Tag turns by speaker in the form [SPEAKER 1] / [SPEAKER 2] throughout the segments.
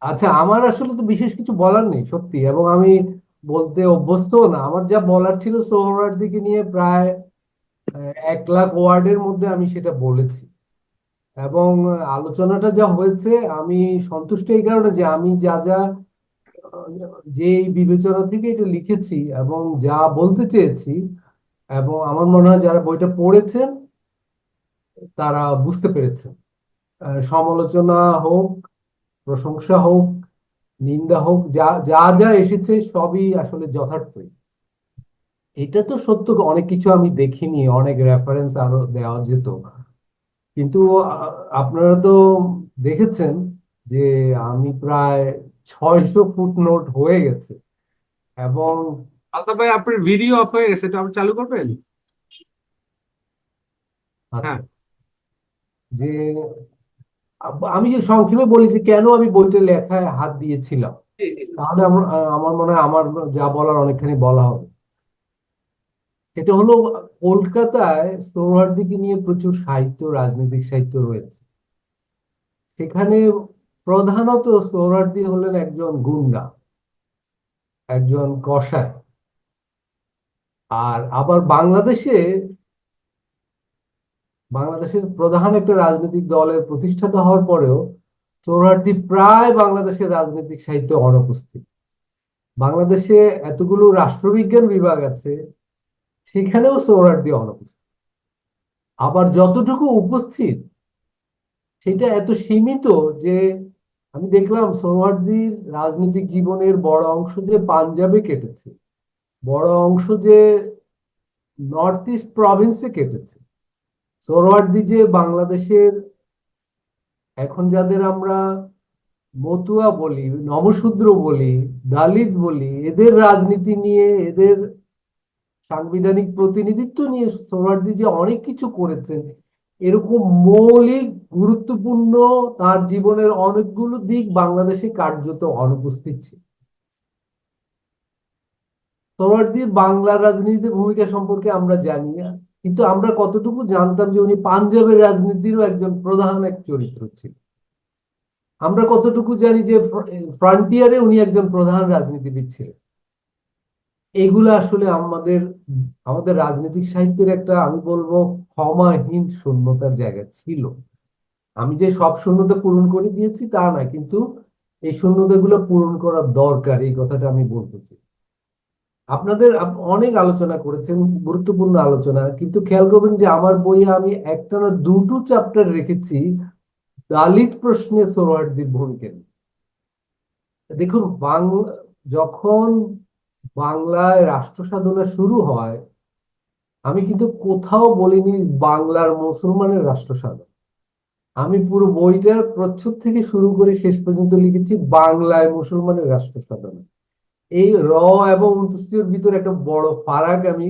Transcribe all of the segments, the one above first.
[SPEAKER 1] আচ্ছা, আমার আসলে তো বিশেষ কিছু বলার নেই সত্যি, এবং আমি বলতে অভ্যস্ত না। আমার যা বলার ছিল সোহরাওয়ার্দীকে নিয়ে প্রায় 1 লাখ ওয়ার্ডের মধ্যে আমি সেটা বলেছি। এবং আলোচনাটা যা হয়েছে, আমি সন্তুষ্ট এই কারণে যে আমি যা যা যে এই বিবেচনা থেকে এটা লিখেছি এবং যা বলতে চেয়েছি, এবং আমার মনে হয় যারা বইটা পড়েছেন তারা বুঝতে পেরেছেন। সমালোচনা হোক, প্রশংসা হোক, নিন্দা হোক, যা যা যা এসেছে সবই আসলে যথার্থই। এটা তো সত্য, অনেক কিছু আমি দেখিনি, অনেক রেফারেন্স আরো দেওয়া যেত। কিন্তু আপনারা তো দেখেছেন যে আমি প্রায় 600 ফুট নোট হয়ে গেছে। এবং
[SPEAKER 2] আচ্ছা ভাই, আপনার ভিডিও অফ হয়ে গেছে, এটা আপনি চালু করবেন? হ্যাঁ।
[SPEAKER 1] আচ্ছা, যে আমি যে সংক্ষেপে বলি যে কেন আমি বইটা লেখায় হাত দিয়েছিলাম,
[SPEAKER 2] জি, জি, জি।
[SPEAKER 1] তাহলে আমার মনে হয় আমার যা বলার অনেকখানি বলা হবে। সেটা হলো, কলকাতায় সোহরাওয়ার্দীকে নিয়ে প্রচুর সাহিত্য, রাজনৈতিক সাহিত্য রয়েছে। সেখানে প্রধানত সোহরাওয়ার্দী হলেন একজন গুন্ডা, একজন কসাই। আর আবার বাংলাদেশের প্রধান একটা রাজনৈতিক দলের প্রতিষ্ঠাতা হওয়ার পরেও সোহরাওয়ার্দী প্রায় বাংলাদেশের রাজনৈতিক সাহিত্যে অনুপস্থিত। বাংলাদেশে এতগুলো রাষ্ট্রবিজ্ঞান বিভাগ আছে, সেখানেও সোহরাওয়ার্দী অনুপস্থিত। আবার যতটুকু উপস্থিত সেটা এত সীমিত যে আমি দেখলাম সোহরাওয়ার্দীর রাজনৈতিক জীবনের বড় অংশ যে পাঞ্জাবে কেটেছে, বড় অংশ যে নর্থ ইস্ট প্রভিন্সে কেটেছে। সোহরাওয়ার্দী যে বাংলাদেশের এখন যাদের আমরা মতুয়া বলি, নমশূদ্র বলি, দালিত বলি, এদের রাজনীতি নিয়ে, এদের সাংবিধানিক প্রতিনিধিত্ব নিয়ে সোহরাওয়ার্দী যে অনেক কিছু করেছেন, এরকম মৌলিক গুরুত্বপূর্ণ তার জীবনের অনেকগুলো দিক বাংলাদেশে কার্যত অনুপস্থিত ছিল। সোহরাওয়ার্দীর বাংলার রাজনীতিতে ভূমিকা সম্পর্কে আমরা জানি না, কিন্তু আমরা কতটুকু জানতাম যে উনি পাঞ্জাবের রাজনীতিরও একজন প্রধান এক চরিত্র ছিলেন। আমরা কতটুকু জানি যে ফ্রন্টিয়ারে উনি একজন প্রধান রাজনীতিবিদ ছিলেন। এগুলো আসলে আমাদের আমাদের রাজনৈতিক সাহিত্যের একটা, আমি বলবো, ক্ষমাহীন শূন্যতার জায়গা ছিল। আমি যে সব শূন্যতা পূরণ করে দিয়েছি তা না, কিন্তু এই শূন্যতাগুলো পূরণ করা দরকার, এই কথাটা আমি বলতে চাই। আপনাদের অনেক আলোচনা করেছেন, গুরুত্বপূর্ণ আলোচনা, কিন্তু খেয়াল করবেন যে আমার বইয়ে আমি একটানা দুটো চ্যাপ্টার রেখেছি দালিত প্রশ্নে সোহরাওয়ার্দীর ভূমিকা নিয়ে। দেখুন, যখন বাংলায় রাষ্ট্র সাধনা শুরু হয়, আমি কিন্তু কোথাও বলিনি বাংলার মুসলমানের রাষ্ট্র সাধনা। আমি পুরো বইটার প্রচ্ছদ থেকে শুরু করে শেষ পর্যন্ত লিখেছি বাংলায় মুসলমানের রাষ্ট্র সাধনা। এই এবং অন্তস্থির ভিতরে একটা বড় ফারাক, আমি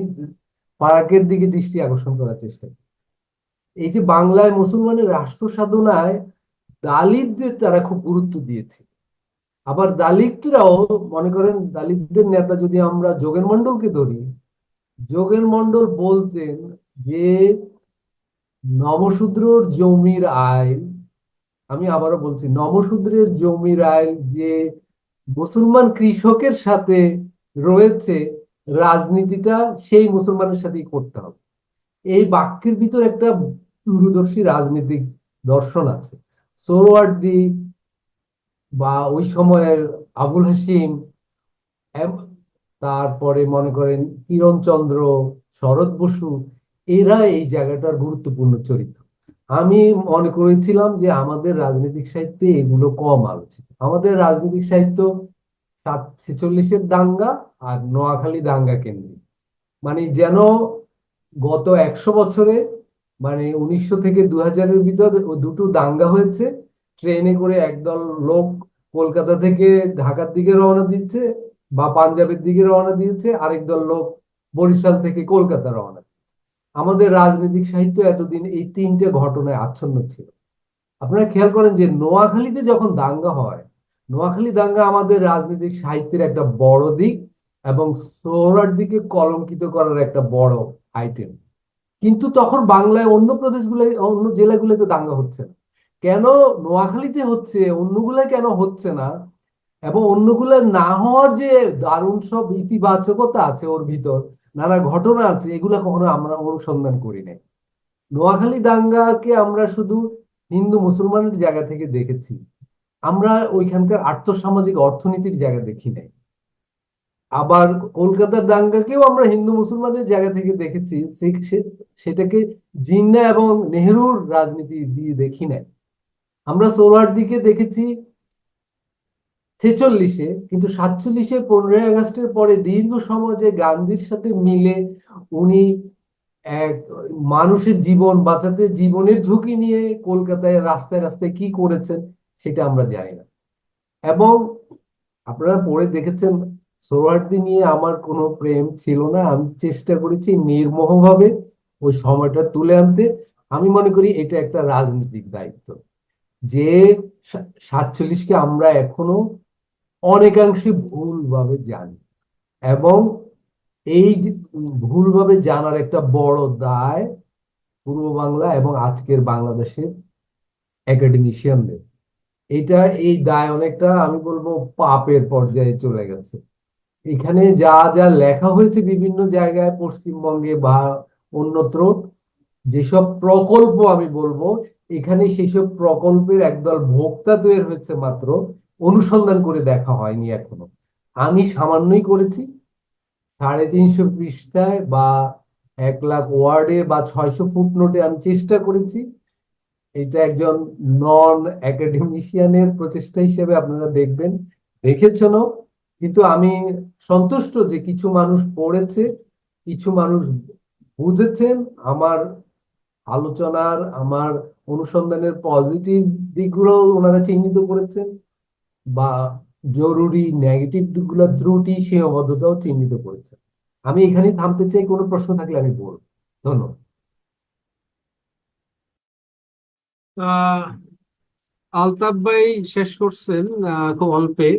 [SPEAKER 1] ফারাকের দিকে দৃষ্টি আকর্ষণ করার চেষ্টা করি। এই যে বাংলায় মুসলমানের রাষ্ট্র সাধনায় দালিতদের তারা খুব গুরুত্ব দিয়েছে। আবার দালিতরাও, মনে করেন দালিতদের নেতা যদি আমরা যোগেন মন্ডলকে ধরি, যোগেন মন্ডল বলতেন যে নমশূদ্রর জমির আইল, আমি আবারও বলছি, নমশূদ্রের জমির আইল যে মুসলমান কৃষকের সাথে রয়েছে, রাজনীতিটা সেই মুসলমানের সাথেই করতে হবে। এই বাক্যের ভিতর একটা দূরদর্শী রাজনৈতিক দর্শন আছে। সোহরাওয়ার্দী বা ওই সময়ের আবুল হাসিম, তারপরে মনে করেন কিরণচন্দ্র, শরৎ বসু, এরা এই জায়গাটার গুরুত্বপূর্ণ চরিত্র। আমি মনে করেছিলাম যে আমাদের রাজনৈতিক সাহিত্যে এগুলো কম আলোচিত। আমাদের রাজনৈতিক সাহিত্য 746-এর দাঙ্গা আর নোয়াখালী দাঙ্গা কেন্দ্রিক। মানে যেন গত 100 বছরে, মানে 1900 থেকে 2000-এর ভিতর ও দুটো দাঙ্গা হয়েছে। ট্রেনে করে একদল লোক কলকাতা থেকে ঢাকার দিকে রওনা দিচ্ছে বা পাঞ্জাবের দিকে রওনা দিয়েছে, আরেক দল লোক বরিশাল থেকে কলকাতা রওনা। আমাদের রাজনৈতিক সাহিত্য এতদিন এই তিনটে ঘটনায় আচ্ছন্ন ছিল। আপনারা খেয়াল করেন যে নোয়াখালীতে যখন দাঙ্গা হয়, নোয়াখালী দাঙ্গা আমাদের রাজনৈতিক সাহিত্যের একটা বড় দিক এবং সোহরাওয়ার্দীকে কলঙ্কিত করার একটা বড় আইটেম। কিন্তু তখন বাংলায় অন্য প্রদেশগুলো, অন্য জেলাগুলোতে দাঙ্গা হচ্ছে না। কেন নোয়াখালীতে হচ্ছে, অন্যগুলা কেন হচ্ছে না, এবং অন্যগুলা না হওয়ার যে দারুণ সব ইতিবাচকতা আছে ওর ভিতর, নানা ঘটনা আছে, এগুলা কখনো আমরা অনুসন্ধান করি নাই। নোয়াখালী দাঙ্গাকে আমরা শুধু হিন্দু মুসলমানের জায়গা থেকে দেখেছি, আমরা ওইখানকার আর্থসামাজিক অর্থনীতির জায়গা দেখি নাই। আবার কলকাতার দাঙ্গাকেও আমরা হিন্দু মুসলমানের জায়গা থেকে দেখেছি, সেটাকে জিন্না এবং নেহরুর রাজনীতি দিয়ে দেখি নাই। আমরা সোহরাওয়ার্দীকে দেখেছি 46-এ, কিন্তু 47-এ 15ই আগস্টের পরে দীর্ঘ সময় যে গান্ধীর সাথে মিলে উনি এক মানুষের জীবন বাঁচাতে জীবনের ঝুঁকি নিয়ে কলকাতায় রাস্তায় রাস্তায় কি করেছেন সেটা আমরা জানি না। এবং আপনারা পড়ে দেখেছেন, সোহরাওয়ার্দী নিয়ে আমার কোনো প্রেম ছিল না, আমি চেষ্টা করেছি নির্মোহভাবে ওই সময়টা তুলে আনতে। আমি মনে করি এটা একটা রাজনৈতিক দায়িত্ব, যে 47-কে আমরা এখনো অনেকাংশে ভুলভাবে জানি, এবং এই যে ভুলভাবে জানার একটা বড় দায় পূর্ব বাংলা এবং আজকের বাংলাদেশের একাডেমিশিয়ানদের। এই দায় অনেকটা আমি বলবো পাপের পর্যায়ে চলে গেছে। এখানে যা যা লেখা হয়েছে বিভিন্ন জায়গায় পশ্চিমবঙ্গে বা অন্যত্র, যেসব প্রকল্প আমি বলবো, এখানে সেসব প্রকল্পের একদল ভোক্তা তৈরি হয়েছে মাত্র, অনুসন্ধান করে দেখা হয়নি এখনো। আমি সামান্যই করেছি, 350 পৃষ্ঠায় বা 1 লাখ ওয়ার্ডে বা 600 ফুটনোটে আমি চেষ্টা করেছি। এটা একজন নন একাডেমিশিয়ানের প্রচেষ্টা হিসেবে আপনারা দেখবেন, দেখেছেনও। কিন্তু আমি সন্তুষ্ট যে কিছু মানুষ পড়েছে, কিছু মানুষ বুঝেছেন আমার আলোচনার, আমার অনুসন্ধানের পজিটিভ দিকগুলো ওনারা চিহ্নিত করেছেন, বা জরুরি নেগেটিভ দিকগুলো, ত্রুটি সীমাবদ্ধতাও চিহ্নিত করেছেন। আমি এখানেই থামতে চাই, কোনো প্রশ্ন থাকলে আমি বলবো। ধন্যবাদ।
[SPEAKER 2] আহ আলতাফ ভাই শেষ করছেন খুব অল্পে।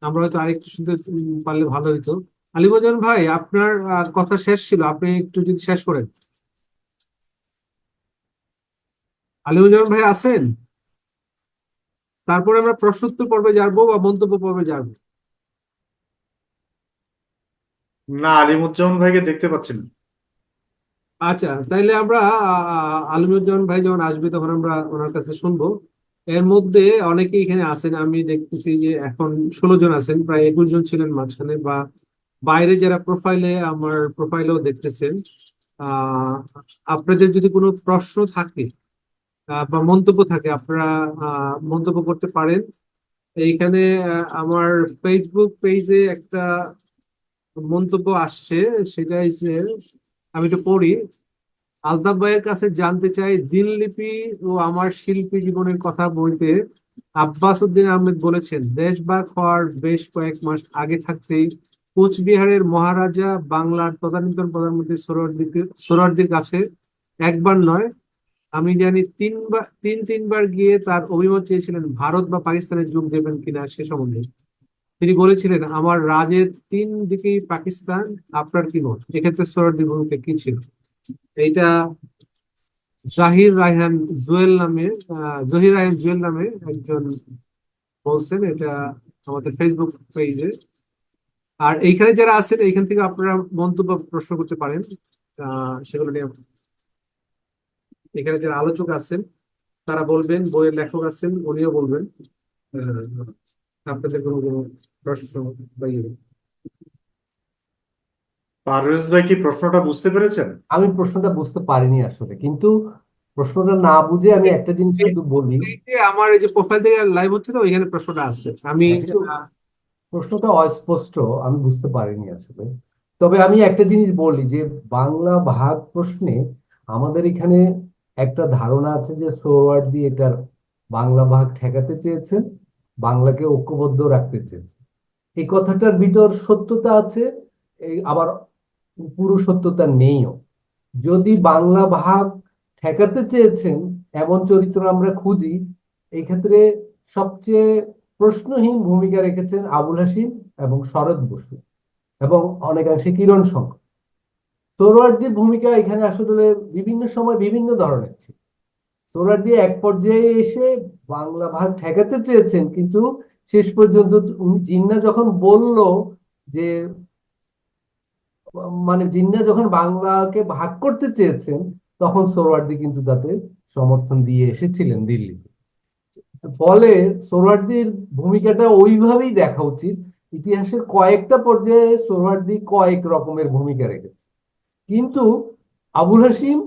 [SPEAKER 2] আমরা হয়তো আরেকটু শুনতে পারলে ভালো হইতো। আলিমুজ্জামান ভাই, আপনার কথা শেষ ছিল, আপনি একটু যদি শেষ করেন। আলিমুজ্জামান ভাই আছেন? তারপরে আমরা প্রশ্নোত্তর পর্বে যাবো বা মন্তব্য পর্বে যাবো।
[SPEAKER 3] না, আলিমুজ্জামান ভাইকে দেখতে পাচ্ছি না।
[SPEAKER 2] আচ্ছা, তাইলে আমরা আলিমুজ্জামান ভাই যখন আসবে তখন আমরা ওনার কাছে শুনবো। এর মধ্যে অনেকেই এখানে আছেন, আমি দেখতেছি যে এখন 16 জন আছেন, প্রায় 21 জন ছিলেন মাঝখানে, বা বাইরে যারা প্রোফাইলে, আমার প্রোফাইলেও দেখতেছেন। আহ আপনাদের যদি কোনো প্রশ্ন থাকে বা মন্তব্য থাকে, আপনারা মন্তব্য করতে পারেন। এইখানে আমার ফেসবুক পেজে একটা মন্তব্য আসছে, সেটা হচ্ছে, আমি একটু পড়ি। আলতাফ ভাইয়ের কাছে জানতে চাই, দিনলিপি ও আমার শিল্পী জীবনের কথা বলতে আব্বাস উদ্দিন আহমেদ বলেছেন, দেশভাগ হওয়ার বেশ কয়েক মাস আগে থাকতেই কোচবিহারের মহারাজা বাংলার তদানীন্তন প্রধানমন্ত্রী সোহরাওয়ার্দীর কাছে একবার নয়, আমি জানি তিনবার গিয়ে তার অভিমত চেয়েছিলেন ভারত বা পাকিস্তানে যোগ দেবেন কিনা সে সম্বন্ধে। তিনি বলেছিলেন, আমার রাজের 3 দিকেই পাকিস্তান, আপনার কি মত? এক্ষেত্রে সোহরাওয়ার্দীর ভূমিকা কি ছিল? এইটা জাহির রায়হান জুয়েল নামে জহির রায়হান জুয়েল নামে একজন বলছেন, এটা আমাদের ফেসবুক পেজে। আর এইখানে যারা আছেন, এইখান থেকে আপনারা মন্তব্য প্রশ্ন করতে পারেন সেগুলো নিয়ে। এখানে যারা আলোচক আছেন তারা বলবেন, বইয়ের লেখক আছেন উনিও বলবেন আহ, আপনাদের কোনো কোনো প্রশ্ন বা ইয়ে।
[SPEAKER 3] পারভেজ ভাই কি প্রশ্নটা বুঝতে পেরেছেন?
[SPEAKER 1] আমি প্রশ্নটা বুঝতে পারিনি আসলে, কিন্তু প্রশ্নটা না বুঝে আমি একটা জিনিস শুধু বলি।
[SPEAKER 2] এই যে আমার এই যে প্রোফাইল থেকে লাইভ হচ্ছে, তো ওইখানে প্রশ্নটা আছে, আমি
[SPEAKER 1] একটু প্রশ্নটা অস্পষ্ট, আমি বুঝতে পারিনি আসলে। তবে আমি একটা জিনিস বলি যে বাংলা ভাগ প্রশ্নে আমাদের এখানে একটা ধারণা আছে যে সোহরাওয়ার্দী এটার বাংলা ভাগ ঠেকাতে চেয়েছেন, বাংলাকে ঐক্যবদ্ধ রাখতে চেয়েছেন। এই কথাটার ভিতর সত্যতা আছে, আবার পুরো সত্যতা নেইও। যদি বাংলা ভাগ ঠেকাতে চেয়েছেন এমন চরিত্র আমরা খুঁজি, এই ক্ষেত্রে সবচেয়ে প্রশ্নহীন ভূমিকা রেখেছেন আবুল হাসিম এবং শরৎ বসু, এবং অনেকাংশে কিরণ শঙ্কর। সোহরাওয়ার্দীর ভূমিকা এখানে আসলে বিভিন্ন সময় বিভিন্ন ধরনের ছিল। সোহরাওয়ার্দী এক পর্যায়ে এসে বাংলা ভাগ ঠেকাতে চেয়েছেন, কিন্তু শেষ পর্যন্ত জিন্নাহ যখন বলল যে, মানে জিন্নাহ যখন বাংলাকে ভাগ করতে চেয়েছেন, তখন সোহরাওয়ার্দী কিন্তু তাতে সমর্থন দিয়ে এসেছিলেন দিল্লিতে। ফলে সোহরাওয়ার্দীর ভূমিকাটা ওইভাবেই দেখা উচিত। ইতিহাসের কয়েকটা পর্যায়ে সোহরাওয়ার্দী কয়েক রকমের ভূমিকা রেখেছে, কিন্তু আবুল হাশিম,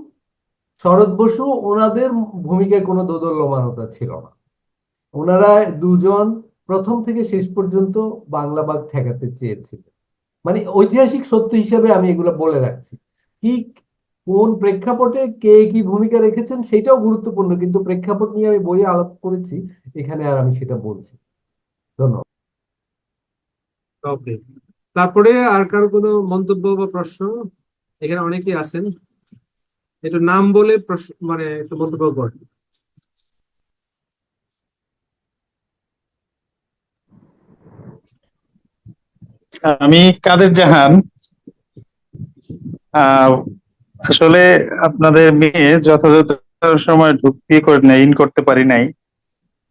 [SPEAKER 1] শরৎ বসু, ওনাদের ভূমিকায় কোনো দোদুল্যমানতা ছিল না। ওনারা দুজন প্রথম থেকে শেষ পর্যন্ত বাংলা ভাগ ঠেকাতে চেয়েছিলেন। মানে ঐতিহাসিক সত্য হিসেবে আমি এগুলো বলে রাখছি। কি কোন প্রেক্ষাপটে কে কি ভূমিকা রেখেছেন সেটাও গুরুত্বপূর্ণ, কিন্তু প্রেক্ষাপট নিয়ে আমি বইয়ে আলাপ করেছি, এখানে আর আমি সেটা বলছি। ধন্যবাদ।
[SPEAKER 2] ওকে, তারপরে আর কারো কোনো মন্তব্য বা প্রশ্ন? এখানে অনেকেই আছেন, একটু নাম বলে প্রশ্ন মানে একটু মন্তব্য করেন।
[SPEAKER 4] আমি কাদের জাহান। আহ, আসলে আপনাদের মেয়ে যথাযথ সময় ঢুকতে করে নাই, ইন করতে পারি নাই,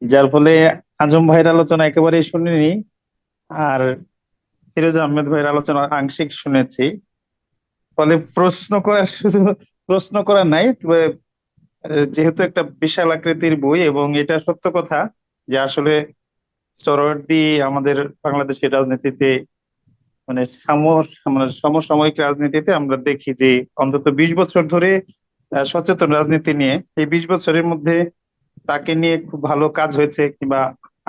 [SPEAKER 4] যার ফলে আজম ভাইয়ের আলোচনা একেবারেই শুনিনি। আর ফিরোজ আহমেদ ভাইয়ের আলোচনা আংশিক শুনেছি। ফলে প্রশ্ন করার নাই, তবে যেহেতু একটা বিশাল আকৃতির বই এবং এটা সত্য কথা যে আসলে সোহরাওয়ার্দী আমাদের বাংলাদেশের রাজনীতিতে মানে মানে সমসাময়িক রাজনীতিতে আমরা দেখি যে অন্তত 20 বছর ধরে সচেতন রাজনীতি নিয়ে, এই 20 বছরের মধ্যে তাকে নিয়ে খুব ভালো কাজ হয়েছে, কিংবা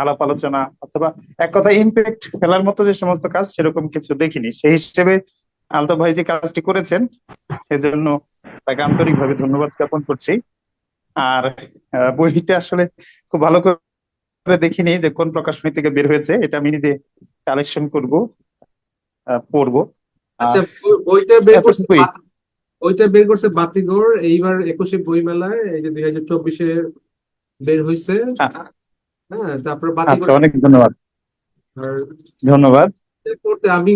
[SPEAKER 4] আলাপ আলোচনা অথবা এক কথা ইম্প্যাক্ট ফেলার মতো যে সমস্ত কাজ সেরকম কিছু দেখিনি। সেই হিসেবে আলতাফ ভাই যে কাজটি করেছেন সেজন্য তাকে আন্তরিকভাবে ধন্যবাদ জ্ঞাপন করছি। আর বইটা আসলে খুব ভালো করে দেখিনি যে কোন প্রকাশনী থেকে বের হয়েছে, এটা আমি নিজে কালেকশন করব, পড়বো।
[SPEAKER 2] আচ্ছা,
[SPEAKER 4] আহ
[SPEAKER 2] বইটা বের করছে
[SPEAKER 4] এতটুকুই।
[SPEAKER 2] ওইটা বের করছে বাতিঘর, এইবার 21শে বই মেলায়, এই যে 2024-এ বের হয়েছে।
[SPEAKER 4] আ-
[SPEAKER 2] হ্যাঁ, তারপরে
[SPEAKER 4] আচ্ছা,
[SPEAKER 2] বাতিঘর।
[SPEAKER 4] অনেক ধন্যবাদ।
[SPEAKER 2] আর
[SPEAKER 4] ধন্যবাদ।
[SPEAKER 2] পড়তে আমি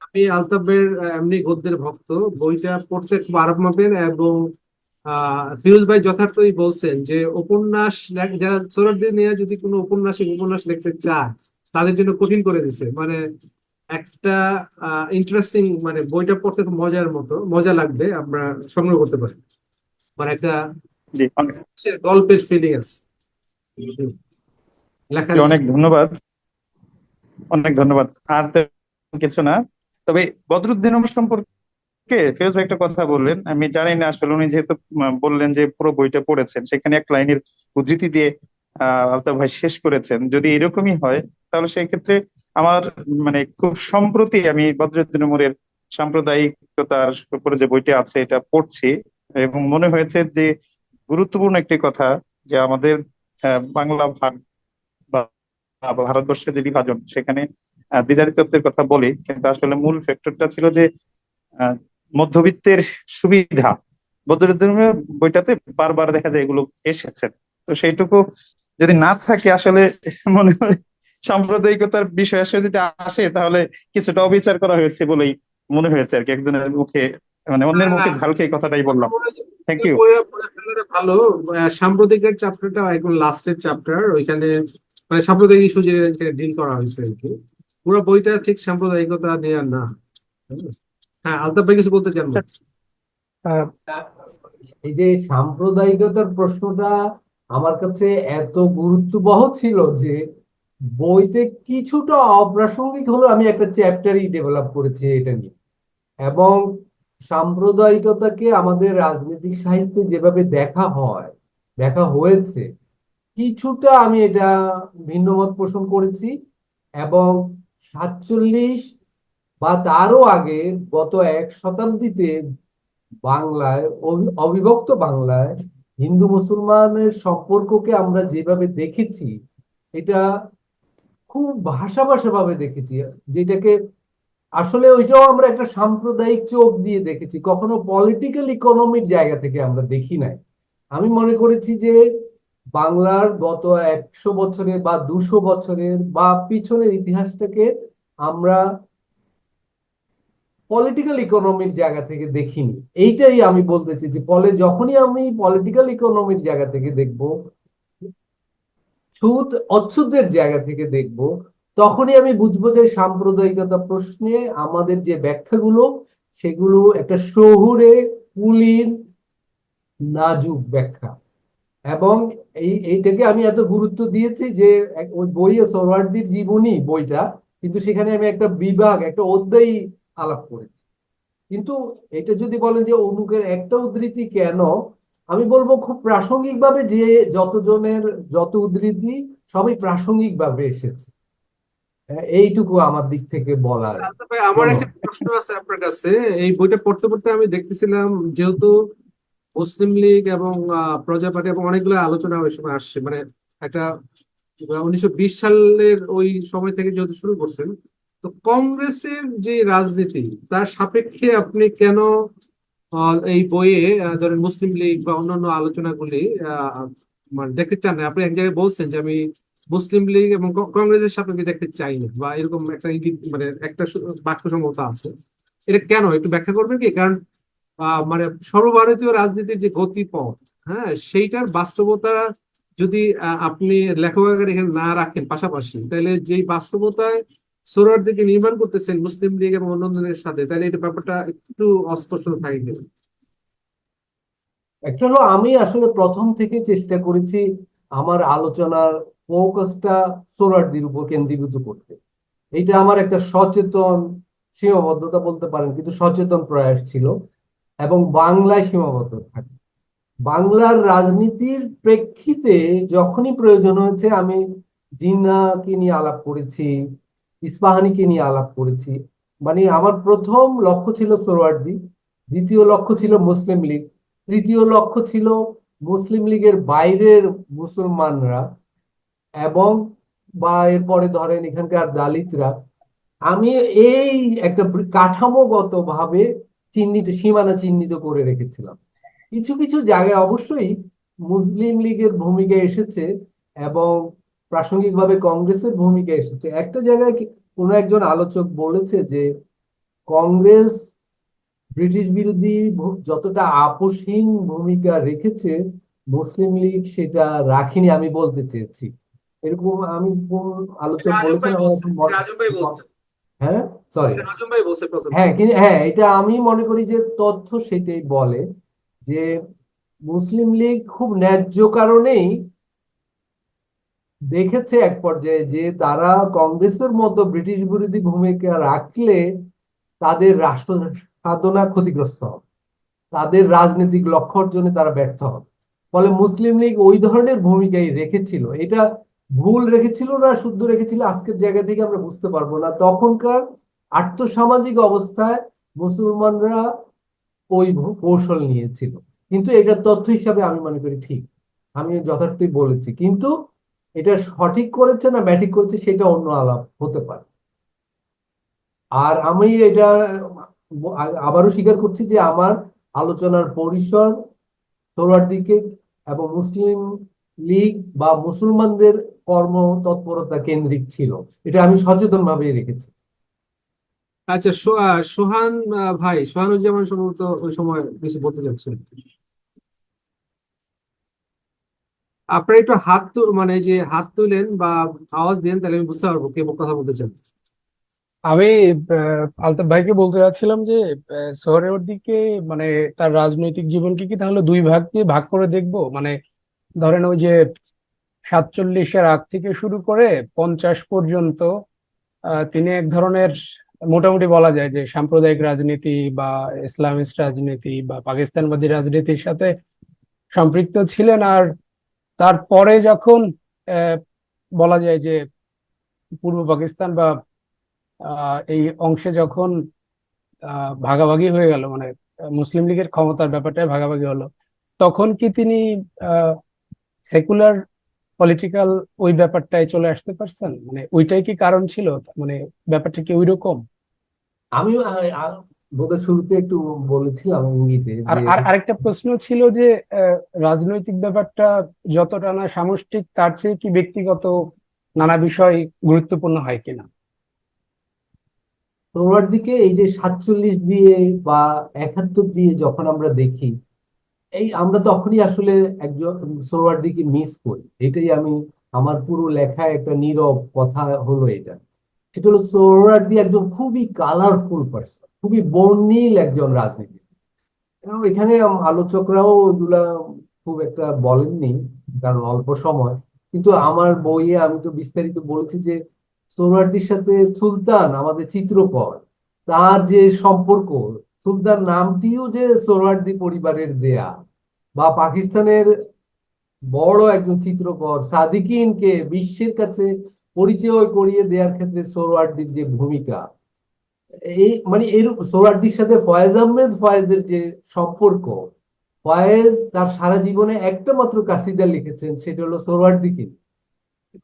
[SPEAKER 4] আমি
[SPEAKER 2] আলতাফের এমনি গদ্যের ভক্ত। বইটা পড়তে খুব আরাম পাবেন, এবং ফিরোজ ভাই যথার্থই বলছেন যে উপন্যাস যারা সোহরাওয়ার্দী নিয়ে যদি কোনো উপন্যাস লিখতে চায়, তাদের জন্য কঠিন করে দিছে। মানে একটা ইন্টারেস্টিং, মানে বইটা পড়তে খুব মজা লাগবে, আমরা সংগ্রহ করতে পারি। মানে একটা
[SPEAKER 4] জি অনেক
[SPEAKER 2] গল্পের ফিলিং আছে লেখার
[SPEAKER 4] অনেক ধন্যবাদ। অনেক ধন্যবাদ। আর তেমন কিছু না, তবে বদরুদ্দিন উমর সম্পর্কে ফিরোজ ভাই একটা কথা বললেন, আমি জানি না আসলে উনি যেহেতু বললেন যে পুরো বইটা পড়েছেন, সেখানে এক লাইনের উদ্ধৃতি দিয়ে আলতাফ ভাই শেষ করেছেন। যদি এরকমই হয় তাহলে সেই ক্ষেত্রে আমার মানে খুব সম্প্রতি আমি বদরুদ্দিন উমরের সাম্প্রদায়িকতার উপরে যে বইটা আছে এটা পড়ছি, এবং মনে হয়েছে যে গুরুত্বপূর্ণ একটি কথা যে আমাদের বাংলা ভাগ বা ভারতবর্ষের যে বিভাজন, সেখানে দ্বিজাতিত্বের কথা বলি, কিন্তু আসলে মূল ফ্যাক্টরটা ছিল যে আহ, মধ্যবিত্তের সুবিধা। বদরুদ্দীনের বইটাতে বারবার দেখা যায় এগুলো এসেছে। তো সেইটুকু যদি না থাকে আসলে মনে হয় সাম্প্রদায়িকতার বিষয় আসলে যদি আসে তাহলে কিছুটা অবিচার করা হয়েছে বলেই মনে হয়েছে আর কি। একজনের মুখে মানে অন্যের
[SPEAKER 2] না,
[SPEAKER 4] মুখে ঝাল খেয়ে কথাটাই বললাম। Thank you.
[SPEAKER 2] পড়ে ফেলাটা ভালো। সাম্প্রদায়িকের চ্যাপ্টারটা একদম লাস্টের চ্যাপ্টার, ওইখানে মানে সাম্প্রদায়িক ইস্যু যে ডিল করা হয়েছে আর কি। পুরো বইটা ঠিক সাম্প্রদায়িকতা নিয়ে না। হ্যাঁ, আলতাফ ভাই কিছু বলতে চান না?
[SPEAKER 1] আহ, এই যে সাম্প্রদায়িকতার প্রশ্নটা আমার কাছে এত গুরুত্ববহ ছিল যে বইতে কিছুটা অপ্রাসঙ্গিক হলেও আমি একটা চ্যাপ্টারই ডেভেলপ করেছি এটা নিয়ে। এবং সাম্প্রদায়িকতাকে আমাদের রাজনৈতিক সাহিত্যে যেভাবে দেখা হয়েছে, কিছুটা আমি এটা ভিন্ন মত পোষণ করেছি। এবং 47 বা তারও আগে গত 1 শতাব্দীতে বাংলায়, অবিভক্ত বাংলায় হিন্দু মুসলমানের সম্পর্ককে আমরা যেভাবে দেখেছি, এটা খুব ভাষা ভাষা ভাবে দেখেছি, যেটাকে আসলে ওইটাও আমরা একটা সাম্প্রদায়িক চোখ দিয়ে দেখেছি, কখনো পলিটিক্যাল ইকোনমির জায়গা থেকে আমরা দেখি নাই। আমি মনে করেছি যে বাংলার গত 100 বছরের বা 200 বছরের বা পিছনের ইতিহাসটাকে আমরা পলিটিক্যাল ইকোনমির জায়গা থেকে দেখিনি। এইটাই আমি বলতেছি যে যখনই আমি পলিটিক্যাল ইকোনমির জায়গা থেকে দেখব, সুদ অচ্ছুতের জায়গা থেকে দেখব, তখনই আমি বুঝবো যে সাম্প্রদায়িকতা প্রশ্নে আমাদের যে ব্যাখ্যাগুলো, সেগুলো একটা শহুরে কুলীন নাজুক ব্যাখ্যা। এবং এইটাকে আমি এত গুরুত্ব দিয়েছি যে ওই বইয়ে সোহরাওয়ার্দীর জীবনী বইটা, কিন্তু সেখানে আমি একটা বিভাগ, একটা অধ্যায় আলাপ করেছি। কিন্তু এটা যদি বলেন যে অমুকের একটা উদ্ধৃতি কেন, আমি বলবো খুব প্রাসঙ্গিক ভাবে যে যতজনের যত উদ্ধৃতি সবই প্রাসঙ্গিক ভাবে এসেছে। এইটুকু আমার দিক থেকে বলার।
[SPEAKER 2] আচ্ছা ভাই, আমার একটা
[SPEAKER 1] ধন্যবাদ।
[SPEAKER 2] প্রশ্ন আছে আপনার কাছে। এই বইটা পড়তে পড়তে আমি দেখতেছিলাম, যেহেতু মুসলিম লীগ এবং প্রজা পার্টি এবং অনেকগুলো আলোচনা ওই সময় আসছে, মানে একটা 1920 সালের ওই সময় থেকে যেহেতু শুরু করছেন, তো কংগ্রেসের যে রাজনীতি তার সাপেক্ষে আপনি কেন এই বইয়ে ধরেন মুসলিম লীগ বা অন্যান্য আলোচনাগুলি মানে দেখতে চান না? আপনি এক জায়গায় বলছেন যে আমি মুসলিম লীগ এবং কংগ্রেসের সাপেক্ষে দেখতে চাই না, বা এরকম একটা ইঙ্গিত, মানে একটা বাক্য সম্ভবত আছে। এটা কেন একটু ব্যাখ্যা করবেন কি? কারণ মানে সর্বভারতীয় রাজনীতির যে গতিপথ, হ্যাঁ, সেইটার বাস্তবতা যদি আপনি লেখক আকারে এখানে না রাখেন পাশাপাশি, তাহলে যেই বাস্তবতায় সোহরাওয়ার্দীকে নির্মাণ করতেছেন মুসলিম লীগ এবং অন্যান্যদের সাথে, তাহলে এটা ব্যাপারটা একটু অস্পষ্ট থাকে কিনা?
[SPEAKER 1] একটা হলো, আমি আসলে প্রথম থেকে চেষ্টা করেছি আমার আলোচনার ফোকাসটা সোহরাওয়ার্দীর উপর কেন্দ্রীভূত করতে। এটা আমার একটা সচেতন সীমাবদ্ধতা বলতে পারেন, কিন্তু সচেতন প্রয়াস ছিল। এবং বাংলায় সীমাবদ্ধ থাকে। বাংলার রাজনীতির প্রেক্ষিতে যখনই প্রয়োজন হয়েছে, আমি জিন্নাহকে নিয়ে আলাপ করেছি, ইস্পাহানিকে নিয়ে আলাপ করেছি। মানে আমার প্রথম লক্ষ্য ছিল সোহরাওয়ার্দী, দ্বিতীয় লক্ষ্য ছিল মুসলিম লীগ, তৃতীয় লক্ষ্য ছিল মুসলিম লীগের বাইরের মুসলমানরা, এবং বা এরপরে ধরেন এখানকার দালিতরা। আমি এই একটা কাঠামোগত ভাবে সীমানা চিহ্নিত করে রেখেছিলাম। কিছু কিছু জায়গায় অবশ্যই মুসলিম লীগের ভূমিকা এসেছে, এবং প্রাসঙ্গিকভাবে কংগ্রেসের ভূমিকা এসেছে। একটা জায়গায় কোনো একজন আলোচক বলেছে যে কংগ্রেস ব্রিটিশ বিরোধী যতটা আপোষহীন ভূমিকা রেখেছে, মুসলিম লীগ সেটা রাখিনি, আমি বলতে চেয়েছি। এরকম আমি কোন
[SPEAKER 2] এটা
[SPEAKER 1] আলোচক
[SPEAKER 2] আজম
[SPEAKER 1] বলেছেন
[SPEAKER 2] ভাই
[SPEAKER 1] আমার
[SPEAKER 2] বলছেন,
[SPEAKER 1] এখন
[SPEAKER 2] এটা আজম ভাই বলছেন,
[SPEAKER 1] হ্যাঁ, সরি।
[SPEAKER 2] এটা আজম ভাই বলছে প্রথম।
[SPEAKER 1] হ্যাঁ, কিন্তু হ্যাঁ, এটা আমি মনে করি যে তথ্য সেটাই বলে যে মুসলিম লীগ খুব ন্যায্য কারণেই দেখেছে এক পর্যায়ে যে তারা কংগ্রেসের মতো ব্রিটিশ বিরোধী ভূমিকা রাখলে তাদের রাষ্ট্র সাধনা ক্ষতিগ্রস্ত হবে, তাদের রাজনৈতিক লক্ষ্য অর্জনে তারা ব্যর্থ হবে। ফলে মুসলিম লীগ ওই ধরনের ভূমিকাই রেখেছিল। এটা ভুল রেখেছিল না শুদ্ধ রেখেছিল আজকের জায়গা থেকে আমরা বুঝতে পারবো না। তখনকার আর্থসামাজিক অবস্থায় মুসলমানরা ওই কৌশল নিয়েছিল। কিন্তু এটা তথ্য হিসাবে আমি মনে করি ঠিক, আমি যথার্থই বলেছি। কিন্তু এটা সঠিক করেছে না ব্যাঠিক করেছে সেটা অন্য আলাপ হতে পারে। আর আমি এটা আবারও স্বীকার করছি যে আমার আলোচনার পরিসর সোহরাওয়ার্দীকে এবং মুসলিম লীগ বা মুসলমানদের কর্ম তৎপরতা কেন্দ্রিক ছিল। এটা আমি সচেতন ভাবে রেখেছি।
[SPEAKER 2] আচ্ছা, সোহান ভাই, সোহানুজ্জামান সম্ভবত ওই সময় কিছু বলতে চাচ্ছেন। আপনারা একটু মানে যে হাত তুলেন বা আওয়াজ দেন, তাহলে আমি বুঝতে পারবো কে কথা বলতে চান।
[SPEAKER 5] আমি আলতাফ ভাইকে বলতে চাচ্ছিলাম যে সোহরাওয়ার্দীকে মানে তার রাজনৈতিক জীবনকে কি তাহলে দুই ভাগে ভাগ করে দেখবো? মানে ধরেন ওই যে 47-এর আগ থেকে শুরু করে 50 পর্যন্ত তিনি এক ধরনের, মোটামুটি বলা যায় যে সাম্প্রদায়িক রাজনীতি বা ইসলামিস্ট রাজনীতি বা পাকিস্তানবাদী রাজনীতির সাথে সম্পৃক্ত ছিলেন। আর তারপরে যখন আহ, বলা যায় যে পূর্ব পাকিস্তান বা এই অংশে যখন ভাগাভাগি হয়ে গেল, মানে মুসলিম লীগের ক্ষমতার ব্যাপারটায় ভাগাভাগি হলো, তখন কি তিনি সেকুলার পলিটিক্যাল ওই ব্যাপারটায় চলে আসতে পারছেন? মানে ওইটাই কি কারণ ছিল? মানে ব্যাপারটা কি ওই রকম?
[SPEAKER 1] আমি বোধহয় শুরুতে একটু বলেছিলাম ইঙ্গিতে
[SPEAKER 5] আর
[SPEAKER 1] যে
[SPEAKER 5] আর আরেকটা প্রশ্ন ছিল যে রাজনৈতিক ব্যাপারটা যতটা না সামষ্টিক, তার চেয়ে কি ব্যক্তিগত নানা বিষয় গুরুত্বপূর্ণ হয় কিনা?
[SPEAKER 1] সোহরাওয়ার্দীকে এই যে 47 দিয়ে বা 71 দিয়ে যখন আমরা দেখি, এই আমরা তখনই আসলে একজন সোহরাওয়ার্দীকে মিস করি। এটাই আমি আমার পুরো লেখায় একটা নীরব কথা হলো এটা। সেটা হলো সোহরাওয়ার্দী একজন খুবই কালারফুল পার্সন, খুবই বর্ণিল একজন রাজনীতিবিদ। এবং এখানে আলোচকরাও এগুলা খুব একটা বলেননি, কারণ অল্প সময়। কিন্তু আমার বইয়ে আমি তো বিস্তারিত বলেছি যে সোহরাওয়ার্দীর সাথে সুলতান, আমাদের চিত্রকর, তার যে সম্পর্ক, সুলতান নামটিও যে সোহরাওয়ার্দী পরিবারের দেয়া, বা পাকিস্তানের বড় একজন চিত্রকর সাদিকিনকে বিশ্বের কাছে পরিচয় করিয়ে দেওয়ার ক্ষেত্রে সোহরাওয়ার্দীর যে ভূমিকা, এই মানে এরকম সোহরাওয়ার্দীর সাথে ফয়েজ আহমেদ ফয়েজের যে সম্পর্ক, ফয়েজ তার সারা জীবনে একটা মাত্র কাসিদা লিখেছেন, সেটা হলো সোহরাওয়ার্দীকে নিয়ে।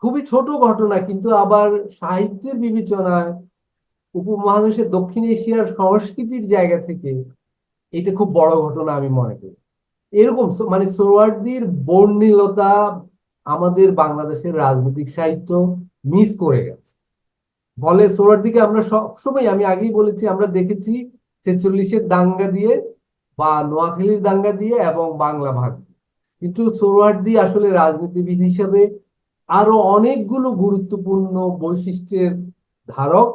[SPEAKER 1] খুবই ছোট ঘটনা, কিন্তু আবার সাহিত্যের বিবেচনায়, উপমহাদেশের দক্ষিণ এশিয়ার সংস্কৃতির জায়গা থেকে এটা খুব বড় ঘটনা আমি মনে করি। এরকম মানে সোহরাওয়ার্দীর বর্ণিলতা আমাদের বাংলাদেশের রাজনৈতিক সাহিত্য মিস করে গেছে। ফলে সোহরাওয়ার্দীকে আমরা সবসময়, আমি আগেই বলেছি, আমরা দেখেছি 46-এর দাঙ্গা দিয়ে বা নোয়াখালীর দাঙ্গা দিয়ে এবং বাংলা ভাগ দিয়ে। কিন্তু সোহরাওয়ার্দী আসলে রাজনীতিবিদ হিসেবে আরো অনেকগুলো গুরুত্বপূর্ণ বৈশিষ্ট্যের ধারক।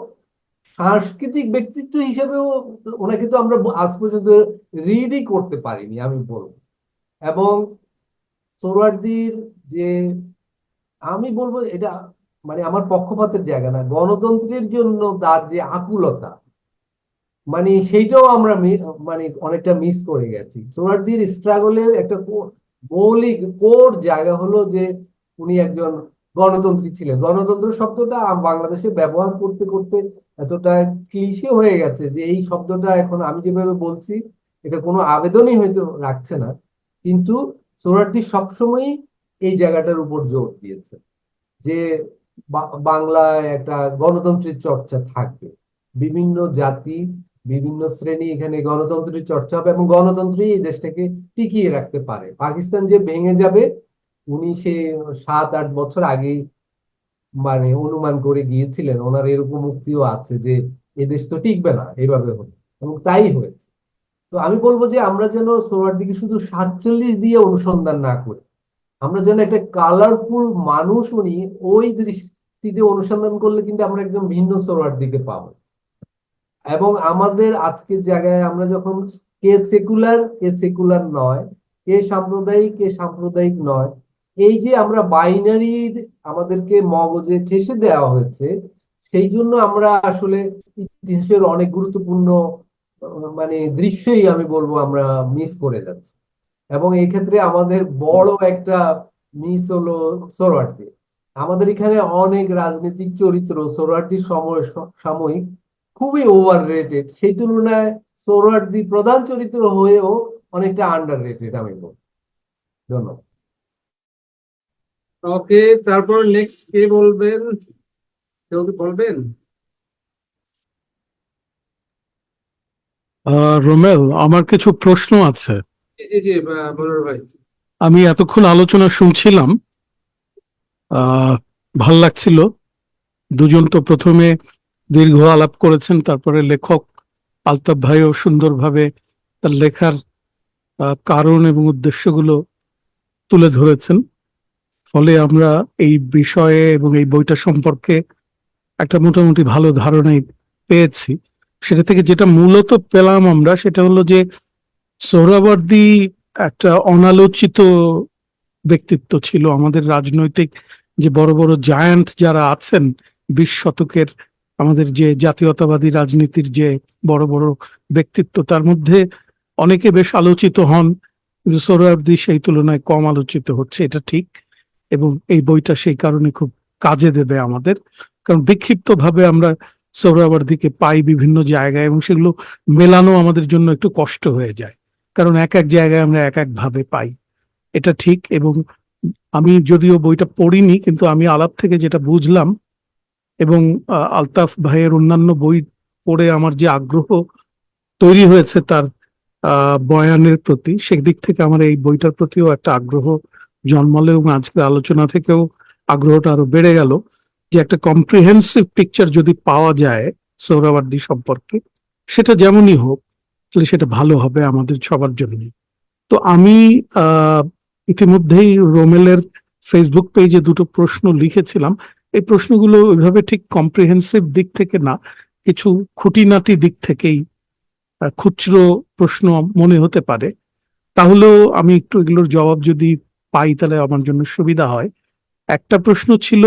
[SPEAKER 1] সাংস্কৃতিক ব্যক্তিত্ব হিসেবেও ওনাকে তো আমরা আজ পর্যন্ত রিডই করতে পারিনি আমি বলবো। এবং সোহরাওয়ার্দীর যে, আমি বলবো এটা মানে আমার পক্ষপাতের জায়গা না, গণতন্ত্রের জন্য তার যে আকুলতা, মানে সেইটাও আমরা মানে অনেকটা মিস করে গেছি। সোহরাওয়ার্দীর স্ট্রাগলের একটা মৌলিক কোর জায়গা হলো যে উনি একজন গণতন্ত্রী ছিলেন। গণতন্ত্র শব্দটা বাংলাদেশে ব্যবহার করতে করতে এতটা ক্লিশে হয়ে গেছে যে এই শব্দটা এখন আমি যেভাবে বলছি এটা কোনো আবেদনই হয়তো রাখছে না, কিন্তু সোহরাওয়ার্দী সবসময়ই এই জায়গাটার উপর জোর দিয়েছে যে বাংলায় একটা গণতন্ত্রের চর্চা থাকবে, বিভিন্ন জাতি, বিভিন্ন শ্রেণী এখানে গণতন্ত্রের চর্চা হবে এবং গণতন্ত্রই এই দেশটাকে টিকিয়ে রাখতে পারে। পাকিস্তান যে ভেঙে যাবে উনি সে 7-8 বছর আগেই মানে অনুমান করে গিয়েছিলেন, ওনার এরকম মুক্তিও আছে যে এদেশ তো টিকবে না এইভাবে হলে, এবং তাই হয়েছে। তো আমি বলবো যে আমরা যেন সোহরাওয়ার্দীকে শুধু 47 দিয়ে অনুসন্ধান না করি, আমরা যেন একটা কালারফুল মানুষ, উনি ওই দৃষ্টিতে অনুসন্ধান করলে কিন্তু আমরা একদম ভিন্ন সোহরাওয়ার্দীকে পাবো। এবং আমাদের আজকের জায়গায় আমরা যখন কে সেকুলার কে সেকুলার নয়, কে সাম্প্রদায়িক কে সাম্প্রদায়িক নয়, এই যে আমরা বাইনারি আমাদেরকে মগজে ঠেসে দেওয়া হয়েছে, সেই জন্য আমরা আসলে ইতিহাসের অনেক গুরুত্বপূর্ণ মানে দৃশ্যই আমি বলবো আমরা মিস করে যাচ্ছি। এবং এই ক্ষেত্রে আমাদের বড় একটা মিস হলো সোহরাওয়ার্দী। আমাদের এখানে অনেক রাজনৈতিক চরিত্র সোহরাওয়ার্দীর সাময়িক খুবই ওভার রেটেড, সেই তুলনায় সোহরাওয়ার্দী প্রধান চরিত্র হয়েও অনেকটা আন্ডার রেটেড আমি বলবো। ধন্যবাদ।
[SPEAKER 2] ওকে, তারপর নেক্সট কে বলবেন? কেউ কি বলবেন?
[SPEAKER 6] রোমেল, আমার কিছু প্রশ্ন আছে।
[SPEAKER 2] জি জি জি, মনোহর ভাই।
[SPEAKER 6] আমি এতক্ষণ আলোচনা শুনছিলাম, ভাল লাগছিল। দুজন তো প্রথমে দীর্ঘ আলাপ করেছেন, তারপরে লেখক আলতাফ ভাইও সুন্দরভাবে তার লেখার কারণ এবং উদ্দেশ্যগুলো তুলে ধরেছেন। ফলে আমরা এই বিষয়ে এবং এই বইটা সম্পর্কে একটা মোটামুটি ভালো ধারণাই পেয়েছি। সেটা থেকে যেটা মূলত পেলাম আমরা, সেটা হলো যে সোহরাওয়ার্দী একটা অনালোচিত ব্যক্তিত্ব ছিল। আমাদের রাজনৈতিক যে বড় বড় জায়ান্ট যারা আছেন 20 শতকের, আমাদের যে জাতীয়তাবাদী রাজনীতির যে বড় বড় ব্যক্তিত্ব, তার মধ্যে অনেকে বেশ আলোচিত হন, কিন্তু সোহরাওয়ার্দী সেই তুলনায় কম আলোচিত হচ্ছে, এটা ঠিক। এবং এই বইটা সেই কারণে খুব কাজে দেবে আমাদের, কারণ বিক্ষিপ্ত ভাবে আমরা সোহরাওয়ার্দীকে পাই বিভিন্ন জায়গায় এবং সেগুলো মেলানো আমাদের জন্য একটু কষ্ট হয়ে যায়, কারণ এক এক জায়গায় আমরা এক এক ভাবে পাই, এটা ঠিক। এবং আমি যদিও বইটা পড়িনি, কিন্তু আমি আলাপ থেকে যেটা বুঝলাম এবং আলতাফ ভাইয়ের অন্যান্য বই পড়ে আমার যে আগ্রহ তৈরি হয়েছে তার বয়ানের প্রতি, সেদিক থেকে আমার এই বইটার প্রতিও একটা আগ্রহ জন্মালো এবং আজকের আলোচনা থেকেও আগ্রহটা আরো বেড়ে গেল যে একটা কম্প্রিহেন্সিভ পিকচার যদি পাওয়া যায় সোহরাওয়ার্দী সম্পর্কে, সেটা যেমনই হোক তাহলে সেটা ভালো হবে আমাদের সবার জন্য। তো আমি ইতিমধ্যেই রোমেলের ফেসবুক পেজে দুটো প্রশ্ন লিখেছিলাম। এই প্রশ্নগুলো ওইভাবে ঠিক কম্প্রিহেন্সিভ দিক থেকে না, কিছু খুঁটিনাটি দিক থেকেই খুচরো প্রশ্ন মনে হতে পারে। তাহলেও আমি একটু এগুলোর জবাব যদি পাই তাহলে আমার জন্য সুবিধা হয়। একটা প্রশ্ন ছিল,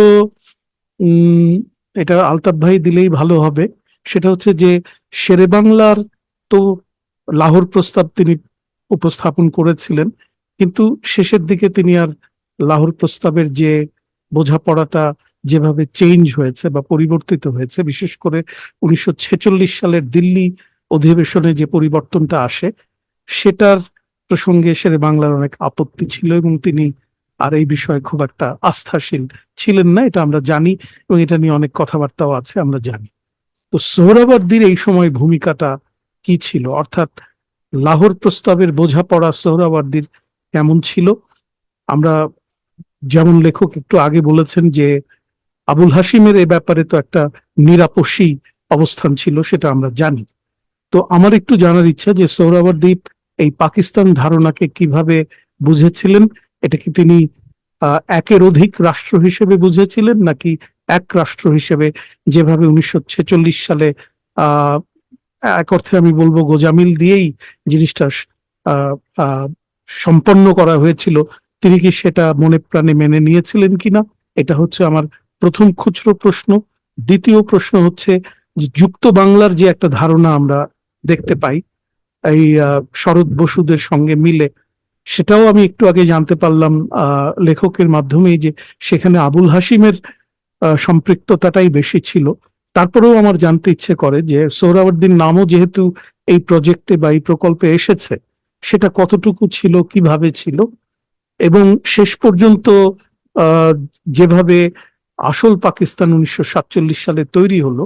[SPEAKER 6] উম এটা আলতাফ ভাই দিলেই ভালো হবে। সেটা হচ্ছে যে শেরে বাংলার তো লাহোর প্রস্তাব তিনি উপস্থাপন করেছিলেন, কিন্তু শেষের দিকে তিনি আর লাহোর প্রস্তাবের যে বোঝাপড়াটা যেভাবে চেঞ্জ হয়েছে বা পরিবর্তিত হয়েছে, বিশেষ করে 1946 সালের দিল্লি অধিবেশনে যে পরিবর্তনটা আসে, সেটার প্রসঙ্গে শেরে বাংলার অনেক আপত্তি ছিল এবং তিনি আর এই বিষয়ে খুব একটা আস্থাশীল ছিলেন না, এটা আমরা জানি, এবং এটা নিয়ে অনেক কথাবার্তাও আছে, আমরা জানি। তো সোহরাওয়ার্দীর এই সময় ভূমিকাটা কি ছিল, অর্থাৎ লাহোর প্রস্তাবের বোঝাপড়া সোহরাওয়ার্দীর কেমন ছিল? আমরা যেমন লেখক একটু আগে বলেছেন যে আবুল হাশিমের এ ব্যাপারে তো একটা নিরাপসী অবস্থান ছিল, সেটা আমরা জানি। তো আমার একটু জানার ইচ্ছা যে সোহরাওয়ার্দী এই পাকিস্তান ধারণাকে কিভাবে বুঝেছিলেন। এটা কি তিনি একের অধিক রাষ্ট্র হিসেবে বুঝেছিলেন, নাকি এক রাষ্ট্র হিসেবে, যেভাবে 1946 সালে আহ এক অর্থে আমি বলবো গোজামিল দিয়েই জিনিসটা আহ আহ সম্পন্ন করা হয়েছিল, তিনি কি সেটা মনে প্রাণে মেনে নিয়েছিলেন কিনা? এটা হচ্ছে আমার প্রথম খুচরো প্রশ্ন। দ্বিতীয় প্রশ্ন হচ্ছে যে যুক্ত বাংলার যে একটা ধারণা আমরা দেখতে পাই এই শরৎ বসুদের সঙ্গে মিলে, সেটাও আমি একটু আগে জানতে পারলাম লেখকের মাধ্যমেই যে সেখানে আবুল হাশিমের সম্পৃক্ততাটাই বেশি ছিল। তারপরেও আমার জানতে ইচ্ছে করে যে সোহরাওয়ার্দীর নামও যেহেতু এই প্রজেক্টে বা এই প্রকল্পে এসেছে, সেটা কতটুকু ছিল, কিভাবে ছিল, এবং শেষ পর্যন্ত আহ যেভাবে আসল পাকিস্তান 1947 সালে তৈরি হলো,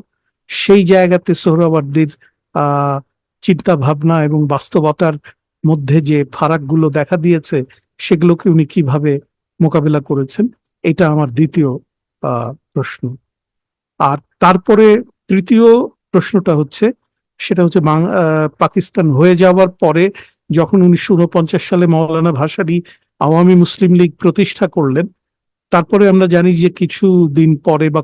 [SPEAKER 6] সেই জায়গাতে সোহরাওয়ার্দীর আহ চিন্তা ভাবনা এবং বাস্তবতার মধ্যে যে ফারাকগুলো দেখা দিয়েছে, সেগুলোকে উনি কিভাবে মোকাবেলা করেছেন, এটা আমার দ্বিতীয় প্রশ্ন। আর তারপরে তৃতীয় প্রশ্নটা হচ্ছে, সেটা হচ্ছে পাকিস্তান হয়ে যাওয়ার পরে যখন 1949 সালে মওলানা ভাসানী আওয়ামী মুসলিম লীগ প্রতিষ্ঠা করলেন, তারপরে আমরা জানি যে কিছু দিন পরে বা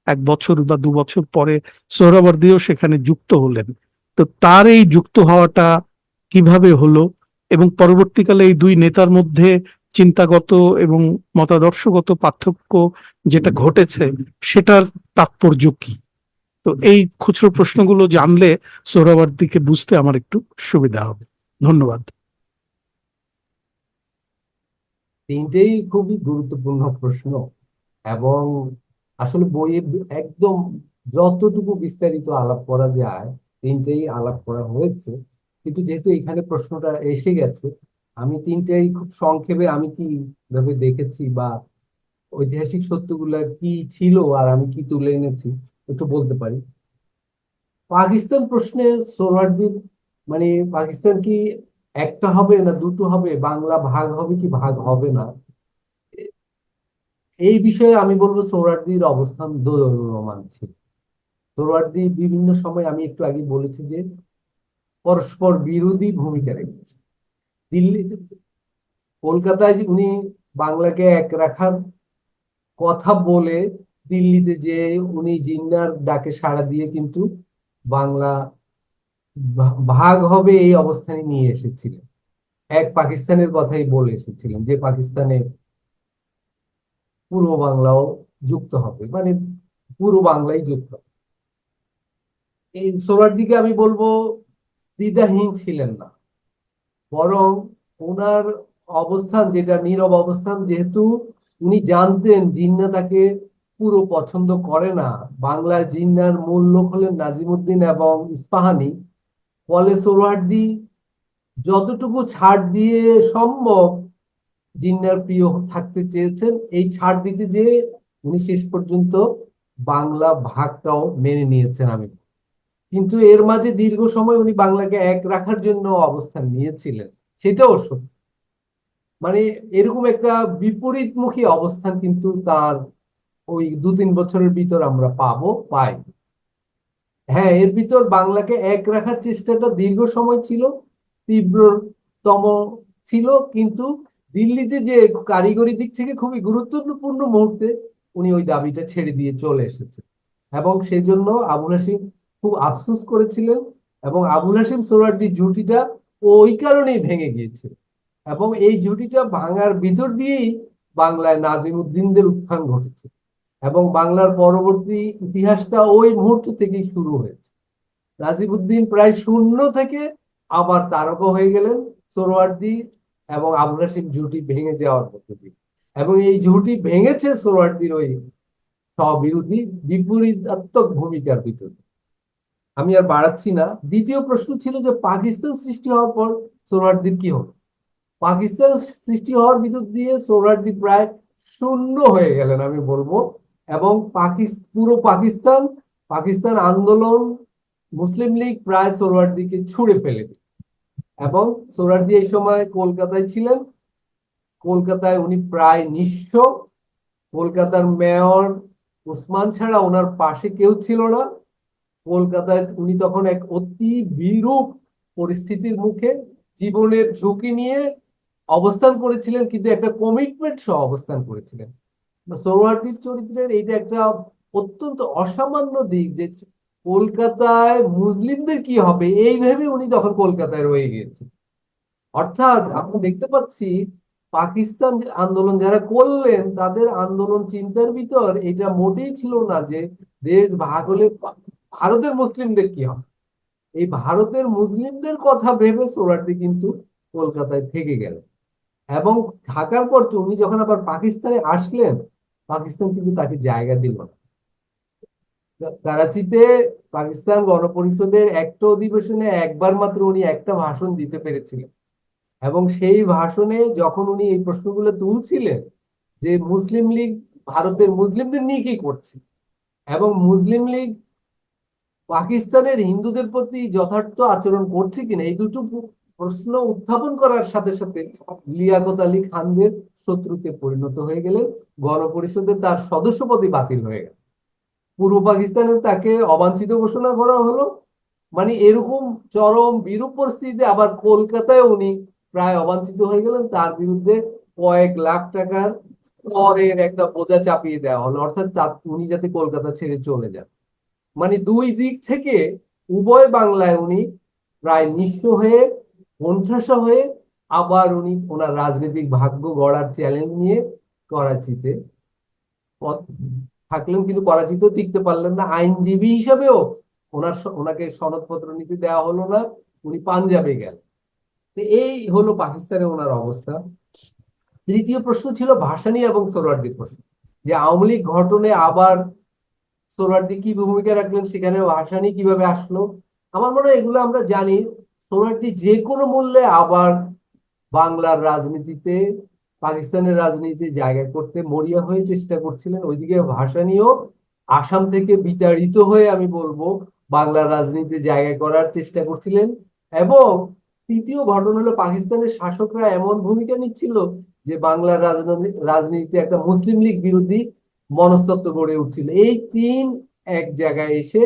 [SPEAKER 6] এক বছর বা 2 বছর পরে সোহরাওয়ার্দীও সেখানে যুক্ত হলেন। তো তার এই যুক্ত হওয়াটা কিভাবে হলো, এবং পরবর্তীকালে এই দুই নেতার মধ্যে চিন্তাগত এবং মতাদর্শগত পার্থক্য যেটা ঘটেছে, সেটার তাৎপর্য কি? তো এই খুচরো প্রশ্নগুলো জানলে সোহরাওয়ার্দীকে বুঝতে আমার একটু সুবিধা হবে। ধন্যবাদ।
[SPEAKER 1] তিনটেই খুবই গুরুত্বপূর্ণ প্রশ্ন, এবং আসলে বইয়ে একদম যতটুকু বিস্তারিত আলাপ করা যায় তিনটেই আলাপ করা হয়েছে। কিন্তু যেহেতু এখানে প্রশ্নটা এসে গেছে, আমি তিনটেই খুব সংক্ষেপে আমি কি ভাবে দেখেছি বা ঐতিহাসিক সত্যগুলা কি ছিল আর আমি কি তুলে এনেছি একটু বলতে পারি। পাকিস্তান প্রশ্নে সোহরাওয়ার্দীর মানে পাকিস্তান কি একটা হবে না দুটো হবে, বাংলা ভাগ হবে কি ভাগ হবে না, এই বিষয়ে আমি বলবো সোহরাওয়ার্দীর অবস্থান দোদুল্যমান ছিল। সোহরাওয়ার্দী বিভিন্ন সময়, আমি একটু আগে বলেছি যে পরস্পর বিরোধী ভূমিকা রেখেছে। দিল্লিতে, কলকাতায় উনি বাংলাকে এক রাখার কথা বলে দিল্লিতে যে উনি জিন্নার ডাকে সাড়া দিয়ে কিন্তু বাংলা ভাগ হবে এই অবস্থানে নিয়ে এসেছিলেন। এক পাকিস্তানের কথাই বলে এসেছিলেন যে পাকিস্তানে পূর্ব বাংলাও যুক্ত হবে, মানে পুরো বাংলাই যুক্ত হবে। এই সোহরাওয়ার্দীকে আমি বলবো দ্বিধাহীন ছিলেন না, বরং ওনার অবস্থান যেটা নীরব অবস্থান, যেহেতু উনি জানতেন জিন্না তাকে পুরো পছন্দ করে না, বাংলার জিন্নার মূল লোক হলেন নাজিমুদ্দিন এবং ইস্পাহানি, ফলে সোহরাওয়ার্দী যতটুকু ছাড় দিয়ে সম্ভব জিন্নার প্রিয় থাকতে চেয়েছেন। এই ছাড় দিতে যে উনি শেষ পর্যন্ত বাংলা ভাগটাও মেনে নিয়েছেন। আমি কিন্তু এর মাঝে দীর্ঘ সময় উনি বাংলাকে এক রাখার জন্য অবস্থান নিয়েছিলেন, সেটাও সত্য। মানে এরকম একটা বিপরীতমুখী অবস্থান কিন্তু তার ওই 2-3 বছরের ভিতর আমরা পাই। হ্যাঁ, এর ভিতর বাংলাকে এক রাখার চেষ্টাটা দীর্ঘ সময় ছিল, তীব্রতম ছিল, কিন্তু দিল্লিতে যে কারিগরি দিক থেকে খুবই গুরুত্বপূর্ণ মুহূর্তে উনি ওই দাবিটা ছেড়ে দিয়ে চলে এসেছেন। এবং সেই জন্য আবুল হাশিম খুব আফসোস করেছিলেন, এবং আবুল হাশিম সোহরাওয়ার্দী জুটিটা ওই কারণেই ভেঙে গিয়েছিল। এবং এই জুটিটা ভাঙার ভিতর দিয়েই বাংলায় নাজিমউদ্দিনদের উত্থান ঘটেছে, এবং বাংলার পরবর্তী ইতিহাসটা ওই মুহূর্ত থেকেই শুরু হয়েছে। নাজিমউদ্দিন প্রায় শূন্য থেকে আবার তারকা হয়ে গেলেন সোহরাওয়ার্দী এবং আবুল হাশিম জুটি ভেঙে যাওয়ার মধ্য দিয়ে। এবং এই জুটি ভেঙেছে সোহরাওয়ার্দীর ওই স্ববিরোধী বিপরীতাত্মক ভূমিকার ভিতরে। আমি আর বাড়াচ্ছি না। দ্বিতীয় প্রশ্ন ছিল যে পাকিস্তান সৃষ্টি হওয়ার পর সোহরাওয়ার্দীর কি হলো। পাকিস্তান সৃষ্টি হওয়ার ভিতর দিয়ে সোহরাওয়ার্দী প্রায় শূন্য হয়ে গেলেন আমি বলবো। এবং পুরো পাকিস্তান পাকিস্তান আন্দোলন, মুসলিম লীগ প্রায় সোহরাওয়ার্দীকে ছুঁড়ে ফেলে দিল। এবং সোহরাওয়ার্দী এই সময় কলকাতায় ছিলেন। কলকাতায় উনি প্রায় নিঃস্ব। কলকাতার মেয়র উসমান ছাড়া ওনার পাশে কেউ ছিল না। কলকাতায় উনি তখন এক অতি বিরূপ পরিস্থিতির মুখে জীবনের ঝুঁকি নিয়ে অবস্থান করেছিলেন, কিন্তু একটা কমিটমেন্ট সহ অবস্থান করেছিলেন। সোহরাওয়ার্দীর চরিত্রের এইটা একটা অত্যন্ত অসামান্য দিক, যে কলকাতায় মুসলিমদের কি হবে এই ভেবে উনি তখন কলকাতায় রয়ে গিয়েছেন। অর্থাৎ আমরা দেখতে পাচ্ছি পাকিস্তান আন্দোলন যারা করলেন তাদের আন্দোলন চিন্তার ভিতর এটা মোটেই ছিল না যে দেশ ভাগ হলে ভারতের মুসলিমদের কি হবে। এই ভারতের মুসলিমদের কথা ভেবে সোহরাওয়ার্দী কিন্তু কলকাতায় থেকে গেলেন। এবং থাকার পর উনি যখন আবার পাকিস্তানে আসলেন, পাকিস্তান কিন্তু তাকে জায়গা দিল না। করাচিতে পাকিস্তান গণপরিষদের একটা অধিবেশনে একবার মাত্র উনি একটা ভাষণ দিতে পেরেছিলেন। এবং সেই ভাষণে যখন উনি এই প্রশ্নগুলো তুলছিলেন যে মুসলিম লীগ ভারতের মুসলিমদের নিয়ে কি করছে, এবং মুসলিম লীগ পাকিস্তানের হিন্দুদের প্রতি যথার্থ আচরণ করছে কিনা, এই দুটো প্রশ্ন উত্থাপন করার সাথে সাথে লিয়াকত আলী খানদের শত্রুতে পরিণত হয়ে গেলেন। গণপরিষদে তার সদস্যপদই বাতিল হয়ে গেল। পূর্ব পাকিস্তানে তাকে অবাঞ্ছিত ঘোষণা করা হলো। মানে এরকম চরম বিরূপ পরিস্থিতিতে আবার কলকাতায় উনি প্রায় অবাঞ্ছিত হয়ে গেলেন। তার বিরুদ্ধে কয়েক লাখ টাকার করের একটা বোঝা চাপিয়ে দেওয়া হলো, অর্থাৎ উনি যাতে কলকাতা ছেড়ে চলে যান। মানে দুই দিক থেকে উভয় বাংলায় উনি প্রায় নিঃস্ব হয়ে কোণঠাসা হয়ে আবার উনি ওনার রাজনৈতিক ভাগ্য গড়ার চ্যালেঞ্জ নিয়ে করাচিতে থাকলেন, কিন্তু করাচিতেও টিকতে পারলেন না। আইনজীবী হিসাবেও ওনাকে সনদপত্র নিতে দেওয়া হলো না, উনি পাঞ্জাবে গেলেন। তো এই হলো পাকিস্তানে ওনার অবস্থা। তৃতীয় প্রশ্ন ছিল ভাসানী এবং সোহরাওয়ার্দীর প্রশ্ন, যে আওয়ামী লীগ গঠনে আবার সোহরাওয়ার্দী কি ভূমিকা রাখলেন, সেখানে ভাসানী কিভাবে আসলো। আমার মনে হয় এগুলো আমরা জানি। সোহরাওয়ার্দী যে কোনো মূল্যে আবার বাংলার রাজনীতিতে, পাকিস্তানের রাজনীতিতে জায়গা করতে মরিয়া হয়ে চেষ্টা করছিলেন। ওইদিকে ভাসানীও আসাম থেকে বিতাড়িত হয়ে আমি বলবো বাংলার রাজনীতিতে জায়গা করার চেষ্টা করছিলেন। এবং তৃতীয় ঘটনা হলো পাকিস্তানের শাসকরা এমন ভূমিকা নিচ্ছিল যে বাংলার রাজনীতিতে একটা মুসলিম লীগ বিরোধী মনস্তত্ত্ব গড়ে উঠছিল। এই তিন এক জায়গায় এসে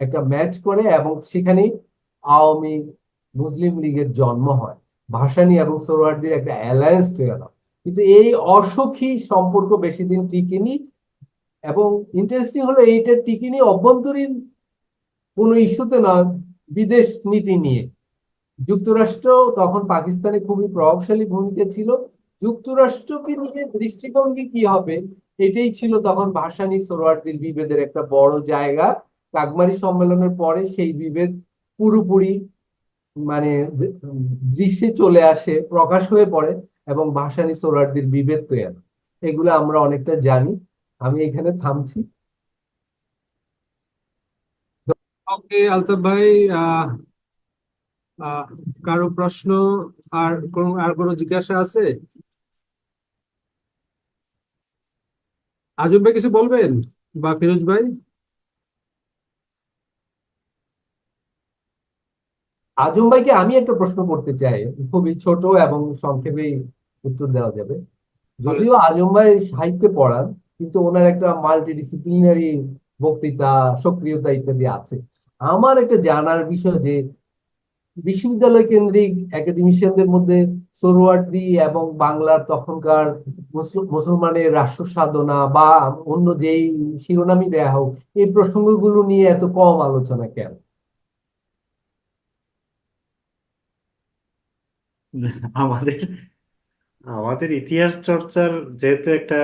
[SPEAKER 1] একটা ম্যাচ করে এবং সেখানে আওয়ামী মুসলিম লীগের জন্ম হয়। ভাসানী এবং সোহরাওয়ার্দীর একটা অ্যালায়েন্স তৈরি হয়। কিন্তু এই অসখী সম্পর্ক বেশি দিন টিকেনি। এবং ইন্টারেস্টিং হলো এইটা টিকেনি অভ্যন্তরীণ কোনো ইস্যুতে নয়, বিদেশ নীতি নিয়ে। যুক্তরাষ্ট্র তখন পাকিস্তানে খুবই প্রভাবশালী ভূমিকা ছিল। যুক্তরাষ্ট্রকে নিয়ে দৃষ্টিভঙ্গি কি হবে, এটাই ছিল তখন ভাসানী সোহরাওয়ার্দীর বিভেদের একটা বড় জায়গা। কাকমারি সম্মেলনের পরে সেই বিভেদ পুরোপুরি মানে দৃশ্যে চলে আসে, প্রকাশ হয়ে পড়ে, এবং ভাসানী সোহরাওয়ার্দীর বিভেদ তৈরি হয়। এগুলো আমরা অনেকটা জানি। আমি এখানে থামছি।
[SPEAKER 2] ওকে আলতাফ ভাই, আহ আহ কারো প্রশ্ন আর কোনো জিজ্ঞাসা আছে? আজম ভাই কিছু বলবেন বা ফিরোজ ভাই?
[SPEAKER 1] আজম ভাইকে আমি একটা প্রশ্ন করতে চাই, খুবই ছোট এবং সংক্ষেপেই উত্তর দেওয়া যাবে। যদিও আজম ভাই সাহিত্যে পড়ান, কিন্তু ওনার একটা মাল্টিডিসিপ্লিনারি বক্তৃতা, সক্রিয়তা ইত্যাদি আছে। আমার একটা জানার বিষয় যে বিশ্ববিদ্যালয় কেন্দ্রিক একাডেমিশিয়ানদের মধ্যে সোহরাওয়ার্দী এবং বাংলার তখনকার মুসলমানের রাষ্ট্র সাধনা বা অন্য যেই শিরোনামই দেয়া হোক, এই প্রসঙ্গগুলো নিয়ে এত কম আলোচনা কেন?
[SPEAKER 3] আমাদের আমাদের ইতিহাস চর্চার যেহেতু একটা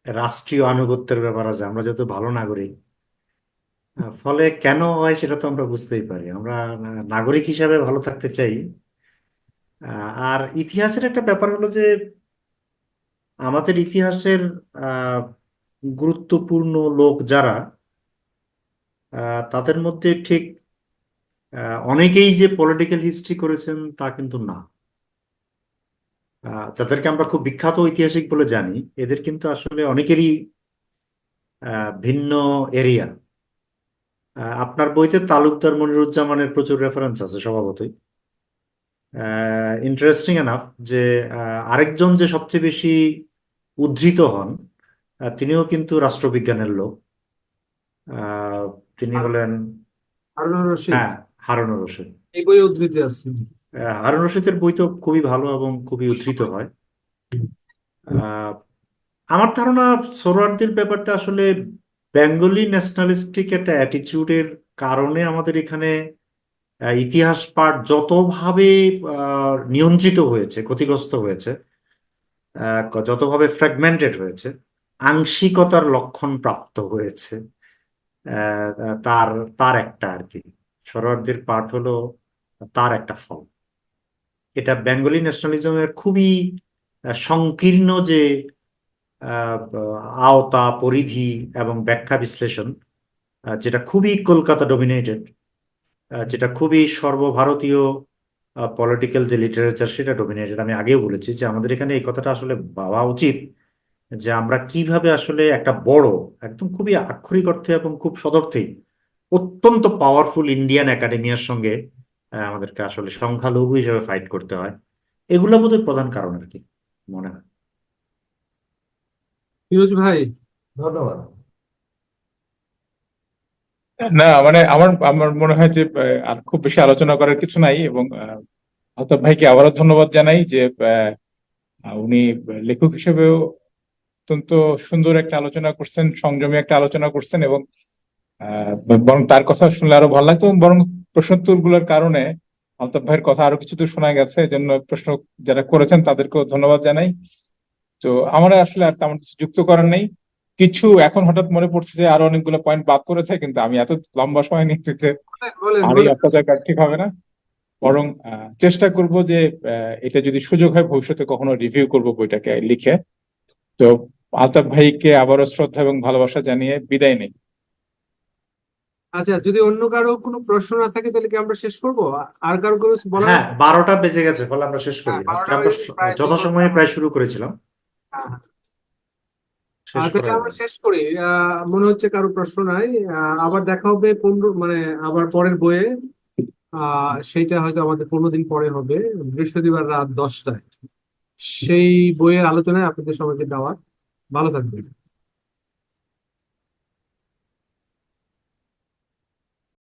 [SPEAKER 3] রাষ্ট্রীয় আনুগত্যের ব্যাপার আছে, আমরা যেহেতু ভালো নাগরিক, ফলে কেন হয় সেটা তো আমরা বুঝতেই পারি। আমরা নাগরিক হিসাবে ভালো থাকতে চাই। আর ইতিহাসের একটা ব্যাপার হলো যে আমাদের ইতিহাসের আহ, গুরুত্বপূর্ণ লোক যারা, তাদের মধ্যে ঠিক অনেকেই যে পলিটিক্যাল হিস্ট্রি করেছেন তা কিন্তু না। যাদেরকে আমরা খুব বিখ্যাত ঐতিহাসিক বলে জানি, এদের কিন্তু আসলে অনেকেরই ভিন্ন এরিয়া। আপনার বইতে তালুকদার মনিরুজ্জামানের প্রচুর রেফারেন্স আছে স্বভাবতই। ইন্টারেস্টিং এনাফ যে আরেকজন যে সবচেয়ে বেশি উদ্ধৃত হন, তিনিও কিন্তু রাষ্ট্রবিজ্ঞানের লোক। আহ, তিনি হলেন,
[SPEAKER 2] হারুনুর রশিদ,
[SPEAKER 3] হ্যাঁ, হারুনুর রশিদ।
[SPEAKER 2] এই বইয়ে উদ্ধৃতি আছে।
[SPEAKER 3] হারুন রশিদের বই তো খুবই ভালো এবং খুবই উদ্ধৃত হয়। আহ, আমার ধারণা সোহরাওয়ার্দীর ব্যাপারটা আসলে বেঙ্গলি ন্যাশনালিস্টিক একটা অ্যাটিটিউডের কারণে আমাদের এখানে ইতিহাস পাঠ যতভাবে নিয়ন্ত্রিত হয়েছে, ক্ষতিগ্রস্ত হয়েছে, যতভাবে ফ্র্যাগমেন্টেড হয়েছে, আংশিকতার লক্ষণ প্রাপ্ত হয়েছে। তার তার একটা আর কি, সোহরাওয়ার্দীর পাঠ হলো তার একটা ফল। এটা বেঙ্গলি ন্যাশনালিজমের খুবই সংকীর্ণ যে আহ, আওতা, পরিধি এবং ব্যাখ্যা বিশ্লেষণ, যেটা খুবই কলকাতা ডমিনেটেড, যেটা খুবই সর্বভারতীয় পলিটিক্যাল যে লিটারেচার সেটা ডমিনেটেড। আমি আগেও বলেছি যে আমাদের এখানে এই কথাটা আসলে ভাবা উচিত যে আমরা কিভাবে আসলে একটা বড়, একদম খুবই আক্ষরিক অর্থে এবং খুব সদর্থেই অত্যন্ত পাওয়ারফুল ইন্ডিয়ান একাডেমিয়ার সঙ্গে আমাদেরকে আসলে সংখ্যালঘু হিসেবে ফাইট করতে হয়। এগুলো বোধহয় প্রধান কারণ আর কি, মনে হয়।
[SPEAKER 2] ফিরোজ ভাই,
[SPEAKER 1] ধন্যবাদ।
[SPEAKER 7] না মানে আমার আমার মনে হয় যে আর খুব বেশি আলোচনা করার কিছু নাই, এবং আলতাফ ভাইকে আবারও ধন্যবাদ জানাই যে উনি লেখক হিসেবেও অত্যন্ত সুন্দর একটা আলোচনা করছেন, সংযমী একটা আলোচনা করছেন, এবং আহ, বরং তার কথা শুনলে আরো ভালো লাগতো। এবং বরং প্রশ্নোত্তর গুলোর কারণে আলতাফ ভাইয়ের কথা আরো কিছু তো শোনা গেছে, এই জন্য প্রশ্ন যারা করেছেন তাদেরকেও ধন্যবাদ জানাই। তো আমার আসলে আর তেমন কিছু যুক্ত করার নেই। কিছু এখন হঠাৎ মনে পড়ছে যে আরো অনেকগুলো পয়েন্ট বাদ করেছে, কিন্তু আমি এত লম্বা সময় নিতে
[SPEAKER 2] বলেন
[SPEAKER 7] আর এই
[SPEAKER 2] বলেন।
[SPEAKER 7] অত্যাচার করা ঠিক হবে না। বরং চেষ্টা করব যে এটা যদি সুযোগ হয় ভবিষ্যতে কখনো রিভিউ করব বইটাকে লিখে। তো আলতাফ ভাইকে আবারও শ্রদ্ধা এবং ভালোবাসা জানিয়ে বিদায় নেই।
[SPEAKER 2] আচ্ছা, যদি অন্য কারো কোনো প্রশ্ন না থাকে তাহলে কি আমরা শেষ করব? আর কারো কোনো বলার
[SPEAKER 3] হ্যাঁ,
[SPEAKER 2] আছে?
[SPEAKER 3] 12টা বেজে গেছে, ফলে আমরা শেষ করি।
[SPEAKER 2] হ্যাঁ,
[SPEAKER 3] আজকে
[SPEAKER 2] 12টা
[SPEAKER 3] আমরা
[SPEAKER 2] বেজে প্রায় 2
[SPEAKER 3] যথাসময়ে
[SPEAKER 2] ঘন্টা।
[SPEAKER 3] প্রায় শুরু করেছিলাম,
[SPEAKER 2] হ্যাঁ, হ্যাঁ।
[SPEAKER 3] শেষ
[SPEAKER 2] তাহলে
[SPEAKER 3] করা
[SPEAKER 2] আমরা
[SPEAKER 3] যাবে।
[SPEAKER 2] শেষ করি। মনে হচ্ছে কারো প্রশ্ন নাই। আবার দেখা হবে 15, মানে আবার পরের বইয়ে। সেইটা হয়তো আমাদের 15 দিন পরে হবে, বৃহস্পতিবার রাত 10টায়। সেই বইয়ের আলোচনায় আপনাদের সবাইকে দাওয়াত। ভালো থাকবেন।